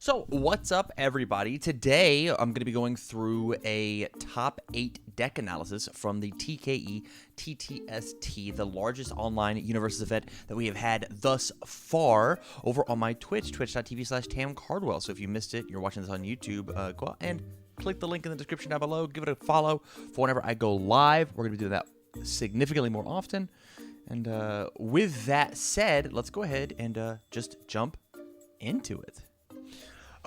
So what's up, everybody? Today I'm going to be going through a top 8 deck analysis from the TKETTST, the largest online UniVersus event that we have had thus far over on my Twitch, twitch.tv/TamCardwell. So if you missed it, you're watching this on YouTube, go out and click the link in the description down below. Give it a follow for whenever I go live. We're going to be doing that significantly more often. And with that said, let's go ahead and just jump into it.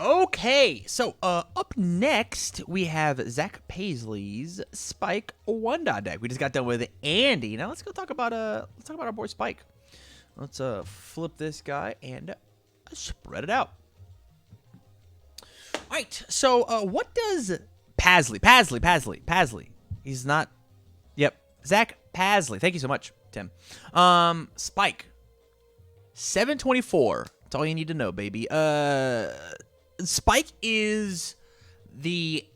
Okay, so up next we have Zach Pasley's Spike 1-dot deck. We just got done with Andy. Now let's talk about our boy Spike. Let's flip this guy and spread it out. All right, so what does Pasley? He's not. Yep, Zach Pasley. Thank you so much, Tim. Spike 724. That's all you need to know, baby. Spike is the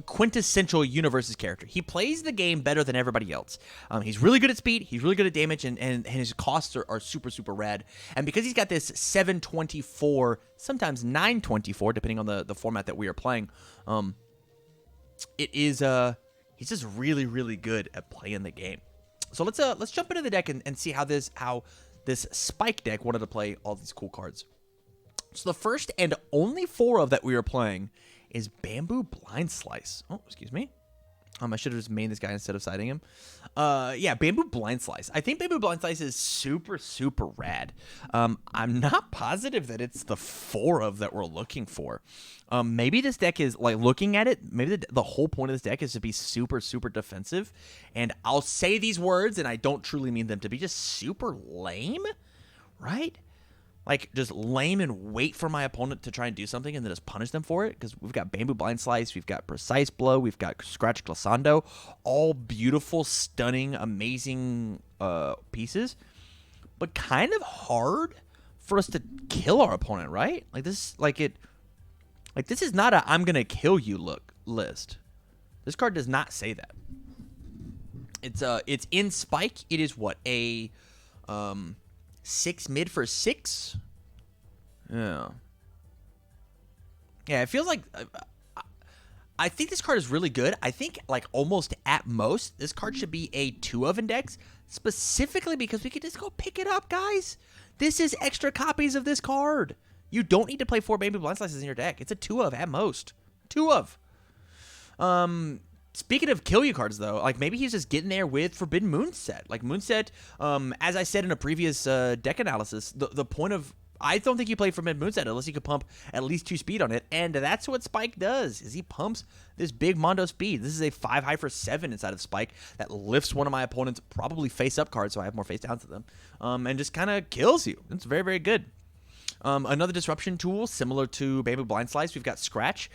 quintessential UniVersus character. He plays the game better than everybody else. He's really good at speed. He's really good at damage, and his costs are super, super rad. And because he's got this 724, sometimes 924, depending on the format that we are playing, he's just really, really good at playing the game. So let's jump into the deck and see how this Spike deck wanted to play all these cool cards. So the first and only 4 of that we are playing is Bamboo Blind Slice. Oh, excuse me. I should have just made this guy instead of siding him. Yeah, Bamboo Blind Slice. I think Bamboo Blind Slice is super, super rad. I'm not positive that it's the 4 of that we're looking for. Maybe this deck is, like, looking at it, maybe the whole point of this deck is to be super, super defensive. And I'll say these words, and I don't truly mean them to be just super lame, right? Like, just lame and wait for my opponent to try and do something and then just punish them for it. Because we've got Bamboo Blind Slice, we've got Precise Blow, we've got Scratch Glissando. All beautiful, stunning, amazing pieces. But kind of hard for us to kill our opponent, right? This is not a I'm going to kill you list. This card does not say that. It's in Spike. It is what? A 6 mid for 6? Yeah, it feels like I think this card is really good. I think, like, almost at most this card should be a 2 of index, specifically because we could just go pick it up, guys. This is extra copies of this card. You don't need to play 4 Bamboo Blind Slices in your deck. It's a 2 of at most. 2 of. Speaking of kill you cards, though, like, maybe he's just getting there with Forbidden Moonset. Like, Moonset, as I said in a previous deck analysis, the point of, I don't think you play Forbidden Moonset unless you could pump at least 2 speed on it, and that's what Spike does, is he pumps this big Mondo speed. This is a 5 high for 7 inside of Spike that lifts one of my opponent's probably face-up cards, so I have more face-downs to them, and just kind of kills you. It's very, very good. Another disruption tool, similar to Bamboo Blind Slice, we've got Scratch.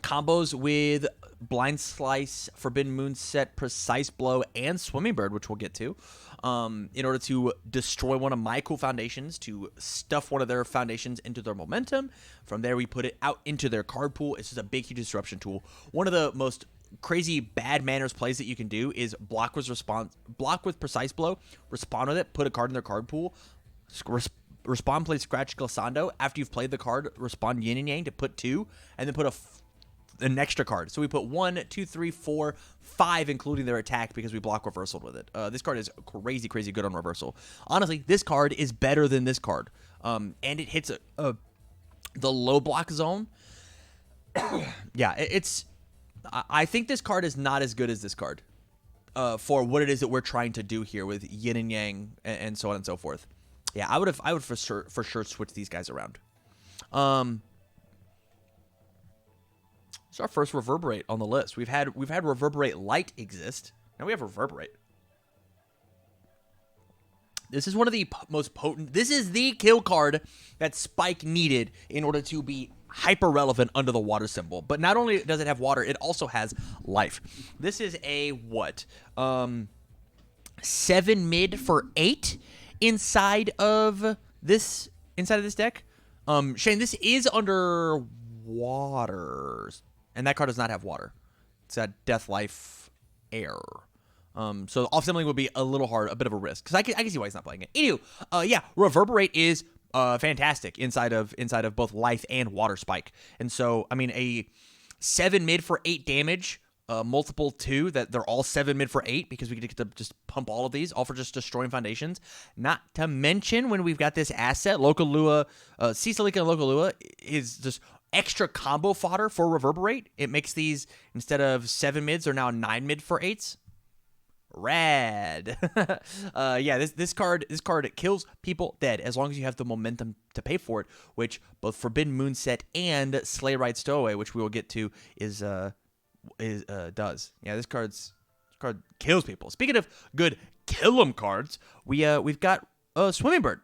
Combos with Blind Slice, Forbidden Moonset, Precise Blow, and Swimming Bird, which we'll get to, in order to destroy one of my cool foundations, to stuff one of their foundations into their momentum. From there, we put it out into their card pool. It's just a big, huge disruption tool. One of the most crazy bad manners plays that you can do is block with Precise Blow, respond with it, put a card in their card pool, respond, play Scratch Glissando. After you've played the card, respond Yin and Yang to put 2, and then put an extra card. So we put 1, 2, 3, 4, 5, including their attack, because we block Reversal with it. This card is crazy, crazy good on Reversal. Honestly, this card is better than this card. And it hits the low block zone. Yeah, I think this card is not as good as this card for what it is that we're trying to do here with Yin and Yang and so on and so forth. Yeah, I would for sure switch these guys around. It's our first Reverberate on the list. We've had Reverberate Light exist. Now we have Reverberate. This is one of the most potent. This is the kill card that Spike needed in order to be hyper relevant under the water symbol. But not only does it have water, it also has life. This is a what? 7 mid for 8 inside of this deck. Shane, this is under water. And that card does not have water. It's at Death, Life, Air. So off-assembling would be a little hard, a bit of a risk. Because I can see why he's not playing it. Anywho, yeah, Reverberate is fantastic inside of both Life and Water Spike. And so, I mean, a 7 mid for 8 damage, multiple 2, that they're all 7 mid for 8 because we get to just pump all of these, all for just destroying foundations. Not to mention when we've got this asset, Local Lua, Cecilika and Local Lua is just extra combo fodder for Reverberate. It makes these, instead of 7 mids, are now 9 mid for 8s. Rad. Yeah, this card kills people dead as long as you have the momentum to pay for it, which both Forbidden Moonset and Slay Ride Stowaway, which we will get to, does. Yeah, this card kills people. Speaking of good kill 'em cards, we've got Swimming Bird.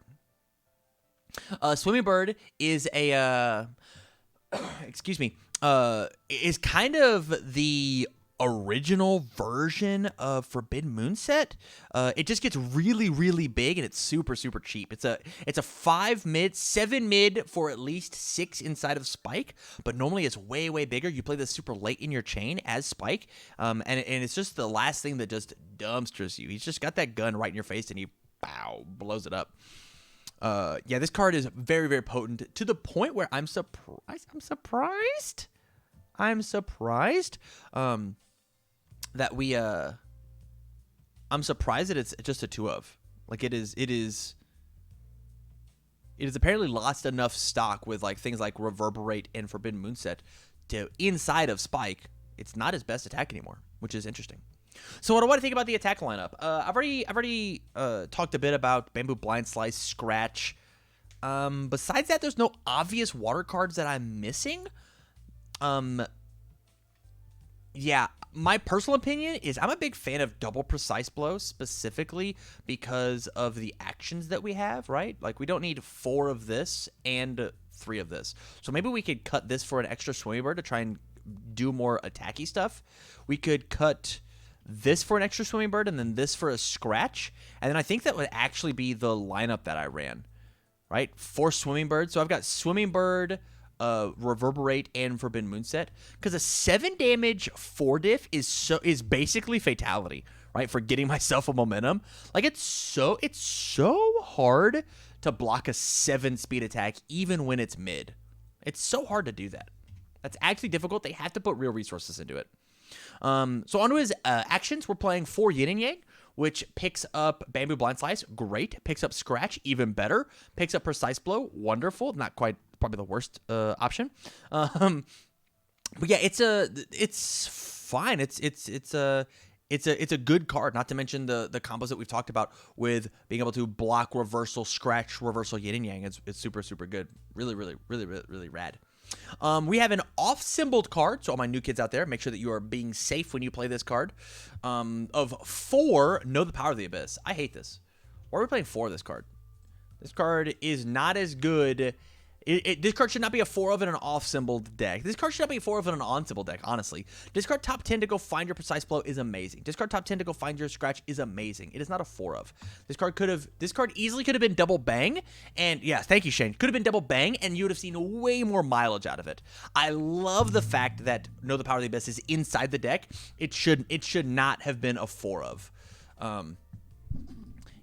Swimming Bird is a excuse me, is kind of the original version of Forbidden Moonset. It just gets really, really big, and it's super, super cheap. It's a 5 mid, 7 mid for at least 6 inside of Spike, but normally it's way, way bigger. You play this super late in your chain as Spike, and it's just the last thing that just dumpsters you. He's just got that gun right in your face, and he blows it up. Yeah, this card is very, very potent, to the point where I'm surprised that I'm surprised that it's just a 2 of. Like, it is apparently lost enough stock with like things like Reverberate and Forbidden Moonset to inside of Spike. It's not his best attack anymore, which is interesting. So what do I think about the attack lineup? I've already talked a bit about Bamboo Blind Slice, Scratch. Besides that, there's no obvious water cards that I'm missing. Yeah, my personal opinion is I'm a big fan of Double Precise Blow, specifically because of the actions that we have, right? Like, we don't need 4 of this and 3 of this. So maybe we could cut this for an extra Swimming Bird to try and do more attacky stuff. We could cut this for an extra Swimming Bird and then this for a Scratch. And then I think that would actually be the lineup that I ran, right? 4 Swimming Birds. So I've got Swimming Bird, Reverberate, and Forbidden Moonset, because a 7 damage 4 diff is basically fatality, right? For getting myself a momentum. Like, it's so hard to block a 7 speed attack even when it's mid. It's so hard to do that. That's actually difficult. They have to put real resources into it. So onto his actions. We're playing 4 Yin and Yang, which picks up Bamboo Blind Slice, great. Picks up Scratch, even better. Picks up Precise Blow, wonderful. Not quite, probably the worst option. But yeah, it's fine. It's a good card. Not to mention the combos that we've talked about with being able to block, reversal, Scratch, reversal, Yin and Yang. It's super, super good. Really, really, really, really, really rad. We have an off-symboled card, so all my new kids out there, make sure that you are being safe when you play this card. Of 4, Know the Power of the Abyss. I hate this. Why are we playing 4 of this card? This card is not as good. This card should not be a 4 of in an off-symboled deck. This card should not be a 4 of in an on-symboled deck, honestly. Discard top 10 to go find your Precise Blow is amazing. Discard top 10 to go find your Scratch is amazing. It is not a 4 of. This card easily could have been double bang, and yeah, thank you, Shane. Could have been double bang, and you would have seen way more mileage out of it. I love the fact that Know the Power of the Abyss is inside the deck. It should not have been a 4 of.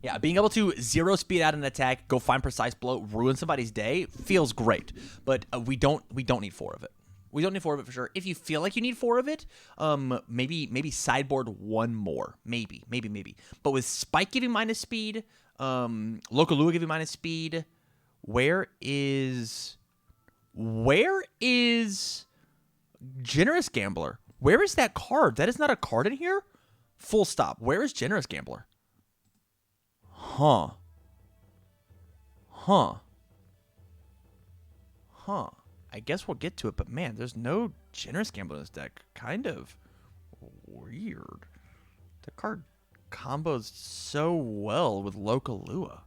Yeah, being able to 0 speed out an attack, go find Precise Blow, ruin somebody's day feels great, but we don't need 4 of it. We don't need 4 of it for sure. If you feel like you need 4 of it, maybe sideboard 1 more, maybe. But with Spike giving minus speed, Local Lua giving minus speed, where is Generous Gambler? Where is that card? That is not a card in here. Full stop. Where is Generous Gambler? Huh. I guess we'll get to it, but man, there's no Generous Gambler in this deck. Kind of weird. The card combos so well with Local Lua,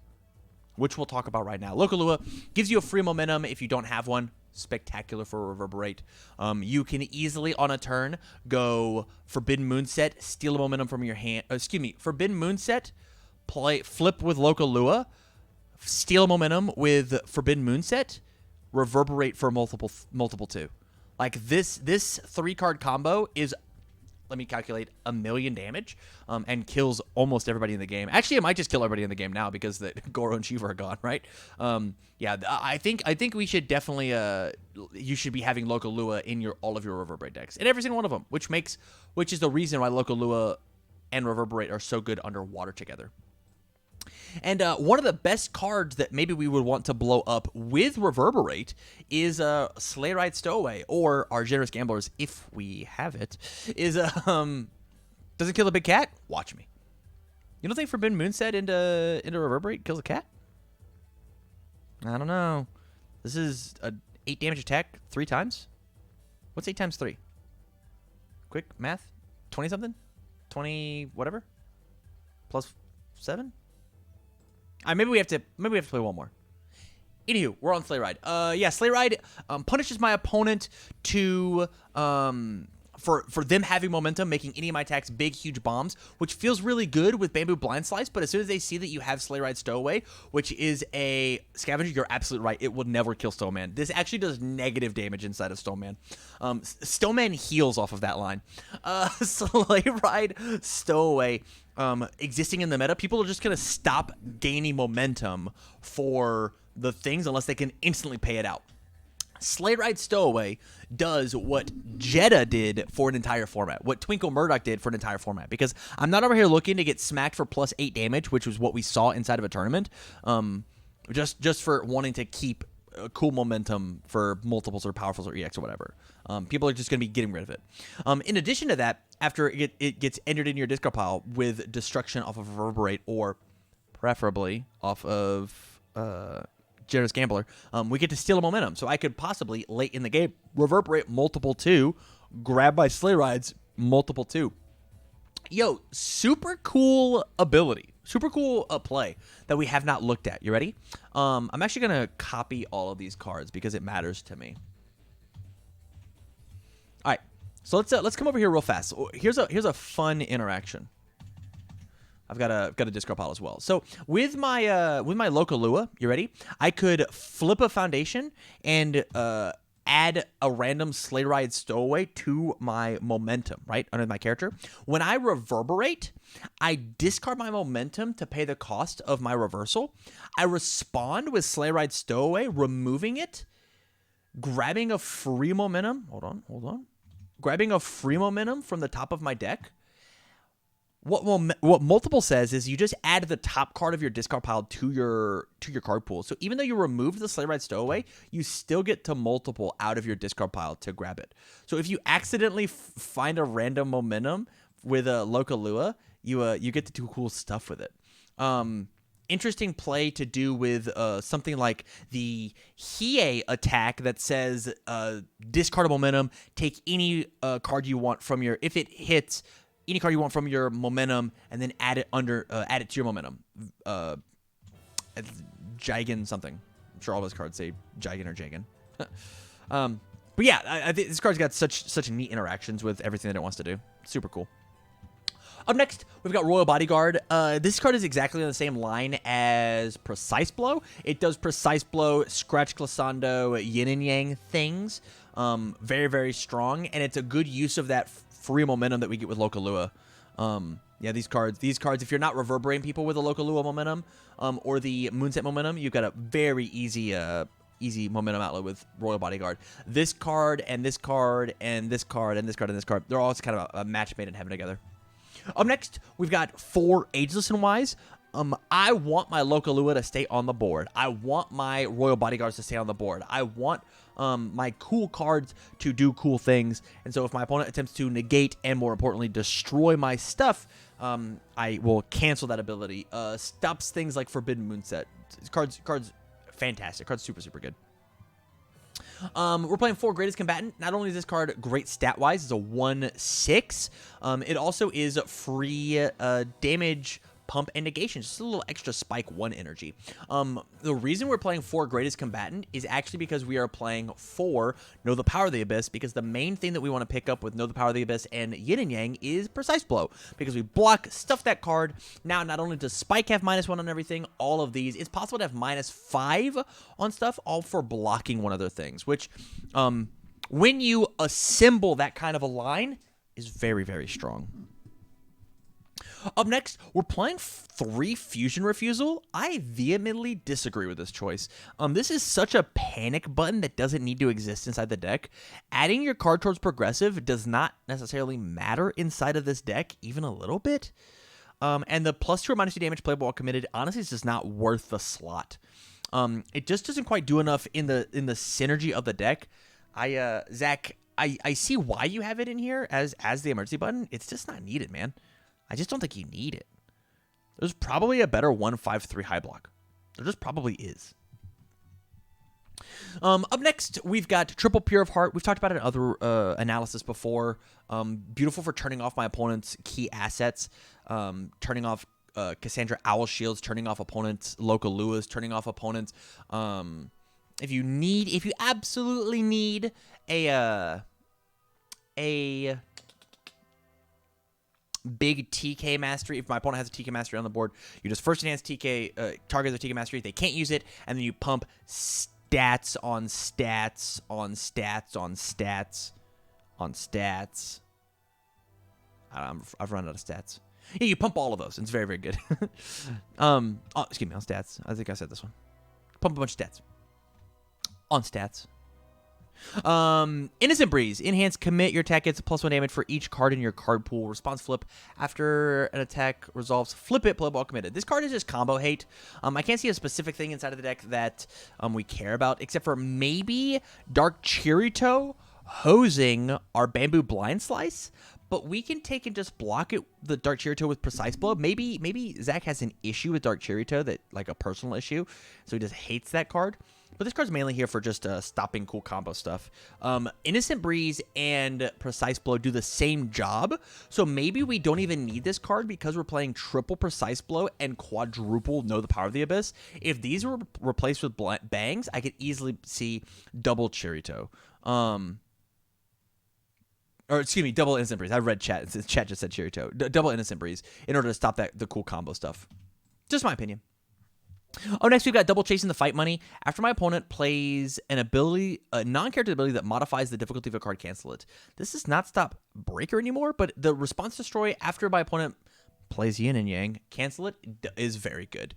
which we'll talk about right now. Local Lua gives you a free momentum if you don't have one. Spectacular for Reverberate. You can easily, on a turn, go Forbidden Moonset, steal a momentum from your hand. Forbidden Moonset, flip with Local Lua, steal momentum with Forbidden Moonset, Reverberate for multiple 2. Like, this 3-card combo is let me calculate, 1,000,000 damage, and kills almost everybody in the game. Actually, it might just kill everybody in the game now because the Goro and Shiva are gone, right? Yeah, I think we should definitely, you should be having Local Lua in all of your Reverberate decks, in every single one of them, which is the reason why Local Lua and Reverberate are so good underwater together. And one of the best cards that maybe we would want to blow up with Reverberate is Sleigh Ride Stowaway, or our Generous Gamblers, if we have it, is does it kill a big cat? Watch me. You don't think Forbidden Moonset into Reverberate kills a cat? I don't know. This is a 8 damage attack 3 times. What's 8 times 3? Quick math. 20 something? 20 whatever? Plus 7? Maybe we have to play one more. Anywho, we're on Sleigh Ride. Yeah, Sleigh Ride punishes my opponent to for them having momentum, making any of my attacks big, huge bombs, which feels really good with Bamboo Blind Slice. But as soon as they see that you have Sleigh Ride Stowaway, which is a Scavenger, you're absolutely right. It will never kill Stoneman. This actually does negative damage inside of Stoneman. Stoneman heals off of that line. Sleigh Ride Stowaway. Existing in the meta, people are just going to stop gaining momentum for the things unless they can instantly pay it out. Sleigh Ride Stowaway does what Jeddah did for an entire format, what Twinkle Murdoch did for an entire format, because I'm not over here looking to get smacked for plus 8 damage, which was what we saw inside of a tournament, just for wanting to keep cool momentum for multiples or powerfuls or EX or whatever. People are just going to be getting rid of it. In addition to that, after it gets entered in your discard pile with destruction off of Reverberate, or preferably off of Generous Gambler, we get to steal a momentum. So I could possibly, late in the game, Reverberate multiple 2, grab my Sleigh Rides multiple 2. Yo, super cool ability. Super cool play that we have not looked at. You ready? I'm actually going to copy all of these cards because it matters to me. All right. So let's come over here real fast. Here's a fun interaction. I've got a discard pile as well. So with my Local Lua, you ready? I could flip a foundation and add a random Sleigh Ride Stowaway to my momentum, right, under my character. When I Reverberate, I discard my momentum to pay the cost of my reversal. I respond with Sleigh Ride Stowaway, removing it, grabbing a free momentum. Hold on. Grabbing a free momentum from the top of my deck. What multiple says is you just add the top card of your discard pile to your card pool. So even though you remove the Sleigh Ride Stowaway, you still get to multiple out of your discard pile to grab it. So if you accidentally find a random momentum with a Local Lua, you get to do cool stuff with it. Interesting play to do with something like the Hiei attack that says discard a momentum, take any card you want from your, if it hits any card you want from your momentum, and then add it to your momentum. Jigen something. I'm sure all those cards say Jigen or Jagen. But yeah, I think this card's got such neat interactions with everything that it wants to do. Super cool. Up next, we've got Royal Bodyguard. This card is exactly on the same line as Precise Blow. It does Precise Blow, Scratch Glissando, Yin and Yang things. Very, very strong, and it's a good use of that free momentum that we get with Local Lua. Yeah, these cards, if you're not reverberating people with a Local Lua momentum, or the Moonset momentum, you've got a very easy momentum outlet with Royal Bodyguard. This card, and this card, and this card, and this card, and this card, they're all kind of a match made in heaven together. Up next, we've got 4 Ageless Wise. I want my Local Lua to stay on the board. I want my Royal Bodyguards to stay on the board. I want my cool cards to do cool things. And so if my opponent attempts to negate and, more importantly, destroy my stuff, I will cancel that ability. Stops things like Forbidden Moonset. Cards, fantastic. Cards super, super good. We're playing 4 Greatest Combatant. Not only is this card great stat-wise, it's a 1/6. It also is free damage, pump, and negation. Just a little extra spike 1 energy. The reason we're playing 4 Greatest Combatant is actually because we are playing 4 Know the Power of the Abyss, because the main thing that we want to pick up with Know the Power of the Abyss and Yin and Yang is Precise Blow, because we block, stuff that card. Now, not only does Spike have -1 on everything, all of these, it's possible to have -5 on stuff, all for blocking one of their things, which, when you assemble that kind of a line, is very, very strong. Up next, we're playing 3 Fusion Refusal. I vehemently disagree with this choice. This is such a panic button that doesn't need to exist inside the deck. Adding your card towards progressive does not necessarily matter inside of this deck, even a little bit. And the +2 or -2 damage playable while committed, honestly, is just not worth the slot. It just doesn't quite do enough in the synergy of the deck. Zach, I see why you have it in here as the emergency button. It's just not needed, man. I just don't think you need it. There's probably a better 1/5/3 high block. There just probably is. Up next, we've got Triple Pure of Heart. We've talked about it in other analysis before. Beautiful for turning off my opponent's key assets. Turning off Cassandra Owl Shields, turning off opponents' Local Luas, turning off opponents. If you absolutely need a big TK mastery. If my opponent has a TK mastery on the board, you just first enhance TK, target the TK mastery. They can't use it, and then you pump stats on stats on stats on stats on stats. I've run out of stats. Yeah, you pump all of those. And it's very, very good. Excuse me, on stats. I think I said this one. Pump a bunch of stats. On stats. Innocent Breeze. Enhance commit. Your attack gets +1 damage for each card in your card pool. Response flip. After an attack resolves, flip it, play ball committed. This card is just combo hate. I can't see a specific thing inside of the deck that we care about, except for maybe Dark Chirito hosing our Bamboo Blind Slice. But we can take and just block it, the Dark Chirito, with Precise Blow. Maybe Zach has an issue with Dark Chirito, that like a personal issue, so he just hates that card. But this card's mainly here for just stopping cool combo stuff. Innocent Breeze and Precise Blow do the same job, so maybe we don't even need this card because we're playing triple Precise Blow and quadruple Know the Power of the Abyss. If these were replaced with Bangs, I could easily see double Chirito. Or excuse me, double Innocent Breeze. I read chat. Chat just said Chirito. Double Innocent Breeze in order to stop the cool combo stuff. Just my opinion. Oh, next we've got Double Chasing the Fight Money. After my opponent plays an ability, a non-character ability that modifies the difficulty of a card, cancel it. This does not stop Breaker anymore, but the response destroy after my opponent plays Yin and Yang, cancel it, is very good.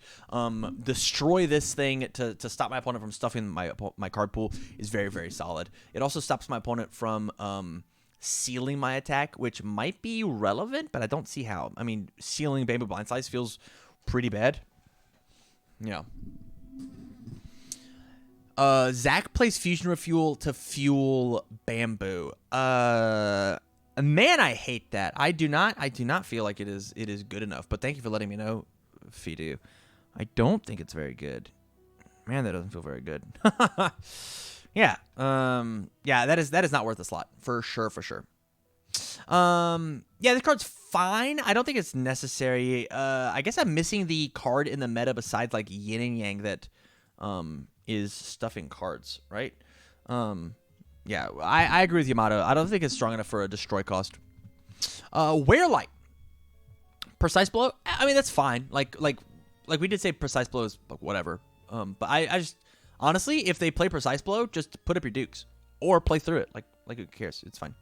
Destroy this thing to stop my opponent from stuffing my card pool is very, very solid. It also stops my opponent from sealing my attack, which might be relevant, but I don't see how. I mean, sealing Bamboo Blind Slice feels pretty bad. Yeah. Zach plays Fusion Refuel to fuel Bamboo. Man, I hate that. I do not feel like it is good enough, but thank you for letting me know, Fidu. I don't think it's very good. Man, that doesn't feel very good. Yeah. Yeah, that is not worth a slot. For sure. Yeah, this card's fine. I don't think it's necessary. I guess I'm missing the card in the meta besides like Yin and Yang that is stuffing cards, right? Yeah, I agree with Yamato. I don't think it's strong enough for a destroy cost. Wear-Light. Precise Blow? I mean, that's fine. Like we did say Precise Blow is whatever. But I just honestly, if they play Precise Blow, just put up your dukes or play through it. Like who cares? It's fine.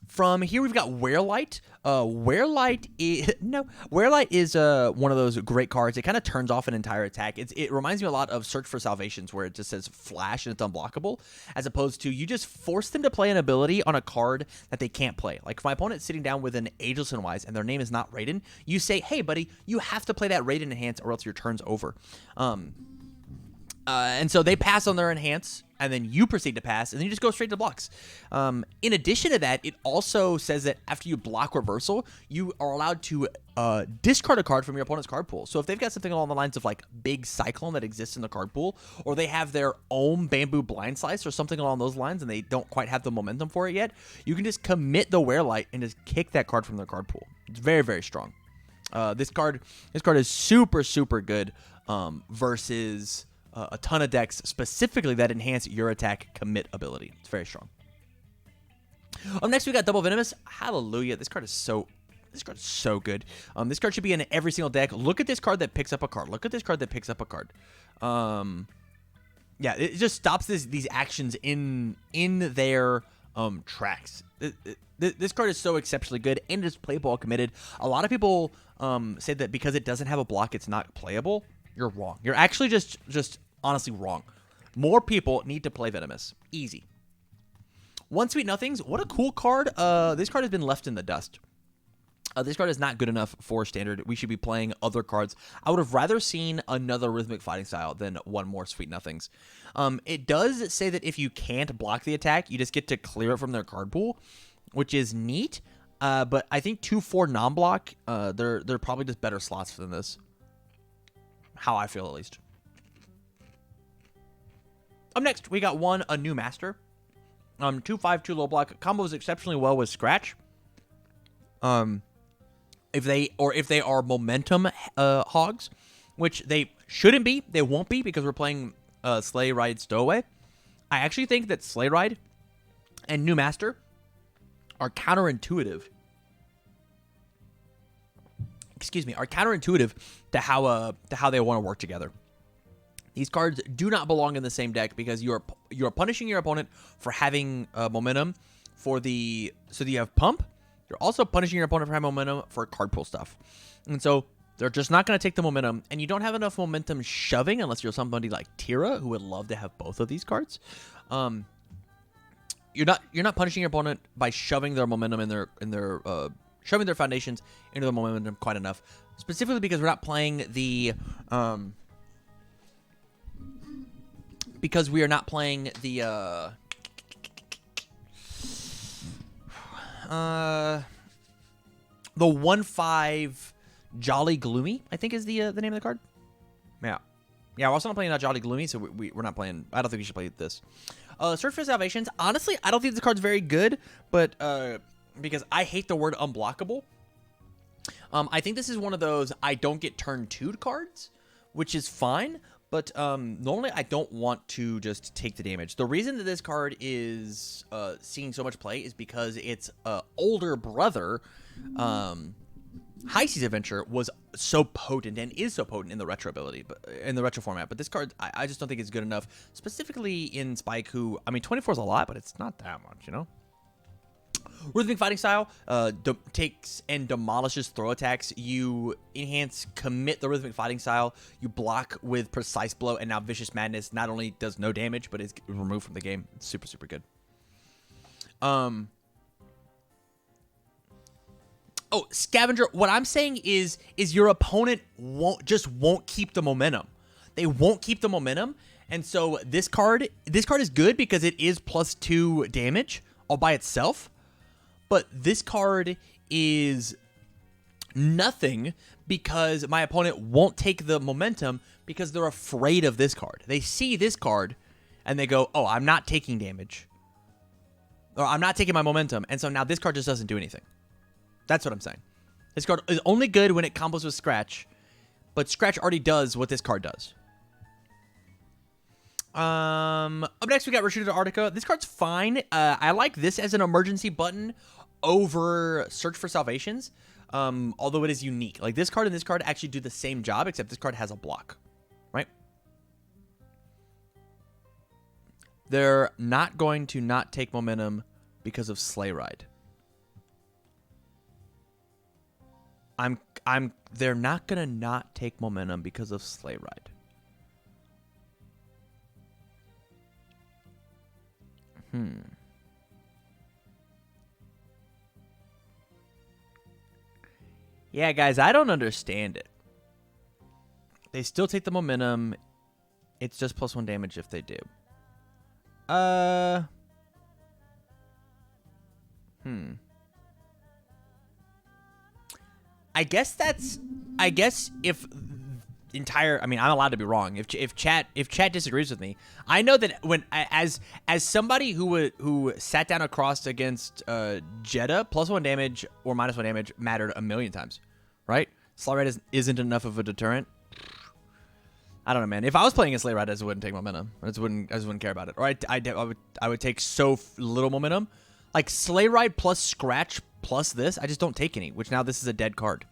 From here, we've got Wear-Light. Wear-Light is one of those great cards. It kind of turns off an entire attack. It reminds me a lot of Search for Salvations, where it just says flash and it's unblockable, as opposed to you just force them to play an ability on a card that they can't play. Like if my opponent's sitting down with an Ageless Wise and their name is not Raiden, you say, hey, buddy, you have to play that Raiden Enhance or else your turn's over. And so they pass on their enhance, and then you proceed to pass, and then you just go straight to blocks. In addition to that, it also says that after you block reversal, you are allowed to discard a card from your opponent's card pool. So if they've got something along the lines of like Big Cyclone that exists in the card pool, or they have their own Bamboo Blind Slice or something along those lines, and they don't quite have the momentum for it yet, you can just commit the Wear-Light and just kick that card from their card pool. It's very, very strong. This card is super, super good versus a ton of decks specifically that enhance your attack commit ability. It's very strong. Next we got Double Venomous. Hallelujah. This card is so good. This card should be in every single deck. Look at this card that picks up a card. Look at this card that picks up a card. Yeah, it just stops these actions in their tracks. This card is so exceptionally good and it's play ball committed. A lot of people say that because it doesn't have a block, it's not playable. You're wrong. You're actually just honestly wrong. More people need to play Venomous. Easy. One Sweet Nothings. What a cool card. This card has been left in the dust. This card is not good enough for standard. We should be playing other cards. I would have rather seen another Rhythmic Fighting Style than one more Sweet Nothings. It does say that if you can't block the attack, you just get to clear it from their card pool, which is neat. But I think 2/4 non-block, they're probably just better slots than this. How I feel, at least. Up next, we got a new Master. 2/5, 2 low block. Combos exceptionally well with Scratch. If they are momentum hogs, which they shouldn't be, they won't be because we're playing Sleigh Ride Stowaway. I actually think that Sleigh Ride and New Master are counterintuitive. Are counterintuitive to how they want to work together. These cards do not belong in the same deck because you're punishing your opponent for having momentum so that you have pump. You're also punishing your opponent for having momentum for card pool stuff. And so they're just not going to take the momentum, and you don't have enough momentum shoving unless you're somebody like Tira who would love to have both of these cards. You're not punishing your opponent by shoving their momentum shoving their foundations into the momentum quite enough. Specifically because we're not playing the the 1/5 Jolly Gloomy, I think is the name of the card. Yeah, we're also not playing that Jolly Gloomy, so we're not playing. I don't think we should play this. Search for Salvations. Honestly, I don't think the card's very good, but because I hate the word unblockable. I think this is one of those I don't get turn 2'd cards, which is fine. But normally I don't want to just take the damage. The reason that this card is seeing so much play is because its older brother, High Seas Adventure, was so potent and is so potent in the retro ability, but in the retro format. But this card, I just don't think is good enough. Specifically in Spike, who 24 is a lot, but it's not that much, you know. Rhythmic Fighting Style takes and demolishes throw attacks. You enhance commit the Rhythmic Fighting Style. You block with Precise Blow, and now Vicious Madness not only does no damage, but is removed from the game. It's super, super good. Scavenger. What I'm saying is your opponent won't keep the momentum. They won't keep the momentum, and so this card is good because it is +2 damage all by itself. But this card is nothing because my opponent won't take the momentum because they're afraid of this card. They see this card and they go, oh, I'm not taking damage. Or I'm not taking my momentum. And so now this card just doesn't do anything. That's what I'm saying. This card is only good when it combos with Scratch. But Scratch already does what this card does. Up next, we got Rashida Artica. This card's fine. I like this as an emergency button over Search for Salvations, although it is unique. Like, this card and this card actually do the same job, except this card has a block, right? They're not going to not take momentum because of Sleigh Ride. They're not gonna not take momentum because of Sleigh Ride. Yeah, guys, I don't understand it. They still take the momentum. It's just +1 damage if they do. I guess if entire, I'm allowed to be wrong. If chat disagrees with me, I know that when as somebody who sat down across against Jeddah, +1 damage or -1 damage mattered a million times, right? Sleigh Ride isn't enough of a deterrent. I don't know, man. If I was playing a Sleigh Ride, I just wouldn't take momentum. I just wouldn't care about it. Or I would take so little momentum. Like Sleigh Ride plus Scratch plus this, I just don't take any. Which now this is a dead card.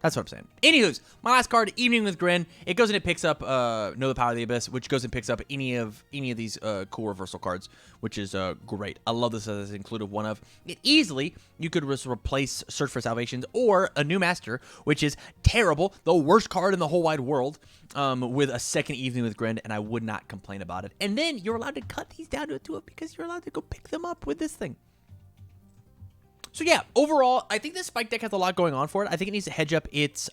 That's what I'm saying. Anywho's, my last card, Evening with Grin. It goes and it picks up Know the Power of the Abyss, which goes and picks up any of these cool reversal cards, which is great. I love this as included one of. It easily, you could just replace Search for Salvations or a New Master, which is terrible, the worst card in the whole wide world, with a second Evening with Grin, and I would not complain about it. And then you're allowed to cut these down to a 2-of because you're allowed to go pick them up with this thing. So yeah, overall, I think this Spike deck has a lot going on for it. I think it needs to hedge up its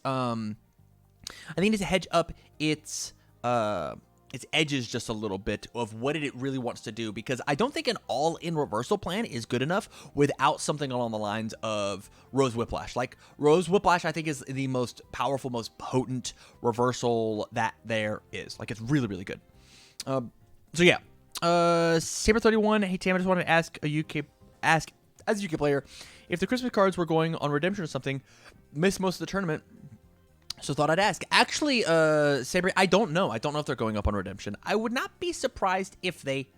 its edges just a little bit of what it really wants to do, because I don't think an all-in reversal plan is good enough without something along the lines of Rose Whiplash. Like, Rose Whiplash, I think, is the most powerful, most potent reversal that there is. Like, it's really, really good. So yeah, Saber31, hey Tam, I just wanted to ask as a UK player, if the Christmas cards were going on redemption or something, missed most of the tournament, so thought I'd ask. Actually, Saber, I don't know. I don't know if they're going up on redemption. I would not be surprised if they...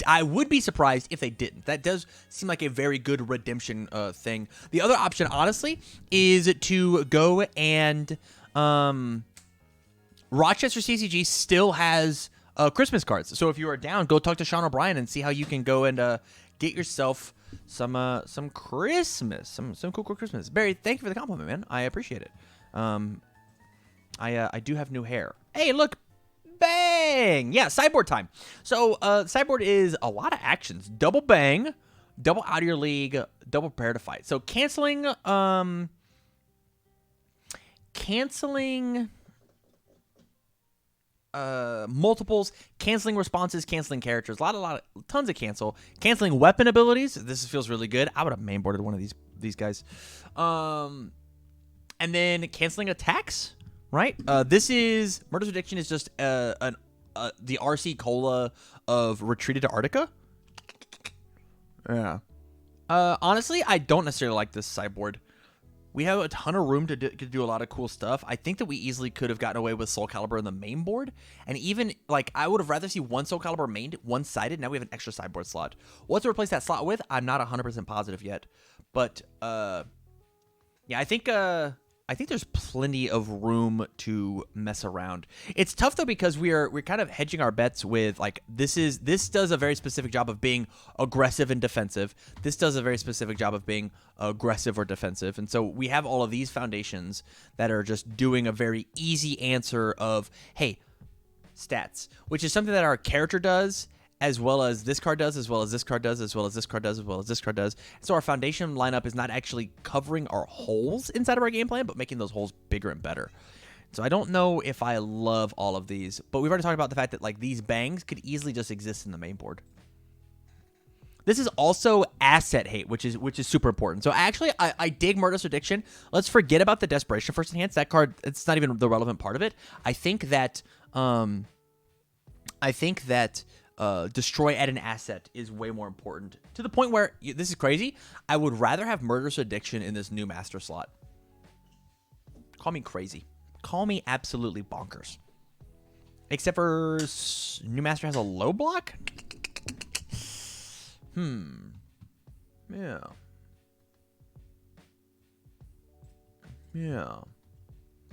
I would be surprised if they didn't. That does seem like a very good redemption thing. The other option, honestly, is to go and... RochesterCCG still has Christmas cards. So if you are down, go talk to Sean O'Brien and see how you can go and get yourself some Christmas, some cool Christmas. Barry, thank you for the compliment, man. I appreciate it. I do have new hair. Hey, look, bang! Yeah, sideboard time. So sideboard is a lot of actions. Double bang, double out of your league, double prepare to fight. So canceling multiples, canceling responses, canceling characters, tons of canceling weapon abilities. This feels really good. I would have mainboarded one of these guys. And then canceling attacks, right? This is Murder's Addiction is just the RC Cola of Retreated to Arctica. Yeah. Honestly, I don't necessarily like this sideboard. We have a ton of room to do a lot of cool stuff. I think that we easily could have gotten away with Soul Calibur in the main board. And even, like, I would have rather see one Soul Calibur mained, one-sided. Now we have an extra sideboard slot. What to replace that slot with, I'm not 100% positive yet. But, yeah, I think there's plenty of room to mess around. It's tough, though, because we're kind of hedging our bets with, like, this does a very specific job of being aggressive and defensive. This does a very specific job of being aggressive or defensive. And so we have all of these foundations that are just doing a very easy answer of, hey, stats, which is something that our character does, as well as this card does, as well as this card does, as well as this card does, as well as this card does. So our foundation lineup is not actually covering our holes inside of our game plan, but making those holes bigger and better. So I don't know if I love all of these, but we've already talked about the fact that, like, these bangs could easily just exist in the main board. This is also asset hate, which is super important. So actually, I dig Murder's Addiction. Let's forget about the Desperation First Enhance. That card, it's not even the relevant part of it. I think that destroy at an asset is way more important, to the point where, this is crazy, I would rather have Murderous Addiction in this new master slot. Call me crazy. Call me absolutely bonkers. Except for new master has a low block? Yeah.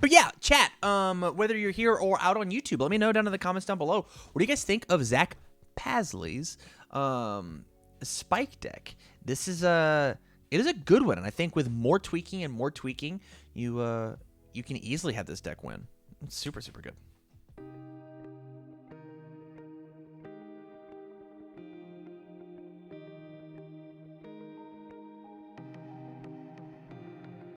But yeah, chat, whether you're here or out on YouTube, let me know down in the comments down below. What do you guys think of Zach Pasley's Spike deck? This is it is a good one, and I think with more tweaking, you can easily have this deck win. It's super, super good.